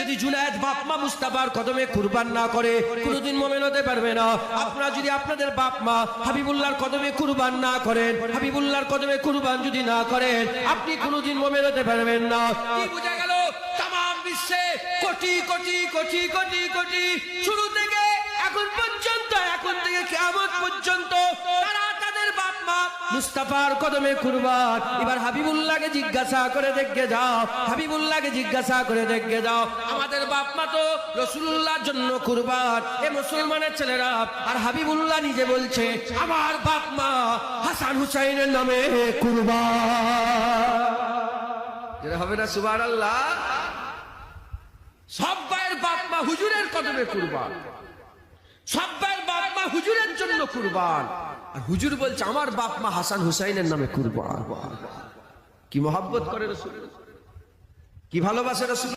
যদি জুনায়েদ বাপ মা মুস্তাফার কদমে কুরবান না করে কোনোদিন মুমিন হতে পারবে না। আপনারা যদি আপনাদের বাপ মা হাবিবুল্লাহর কদমে কুরবান না করেন, হাবিবুল্লাহর কদমে কুরবান যদি না করেন, আপনি কোনোদিন মুমিন হতে পারবেন না। কি বোঝা গেল? তাম বিশ্বে কোটি কোটি কোটি কোটি কোটি শুরু থেকে এখন পর্যন্ত, এখন থেকে কিয়ামত পর্যন্ত তারা তাদের বাপ মা মুস্তাফার কদমে কুরবান। এবার হাবিবুল্লাহকে জিজ্ঞাসা করে দেখে যাও, হাবিবুল্লাহকে জিজ্ঞাসা করে দেখে যাও, আমাদের বাপ মা তো রাসূলুল্লাহর জন্য কুরবান, এ মুসলমানের ছেলেরা। আর হাবিবুল্লাহ নিজে বলছে আমার বাপ মা হাসান হুসাইনের নামে কুরবান। যেটা হবে না সুবহানাল্লাহ? সব ভাইয়ের বাপ মা হুজুরের কদমে কুরবান, সব ভাইয়ের বাপ মা হুজুরের জন্য কুরবান। আর হুজুর বলছে আমার বাপ মা হাসান হুসাইনের নামে কুরবান। কি মহব্বত করে রাসূল, কি ভালোবাসে রাসূল।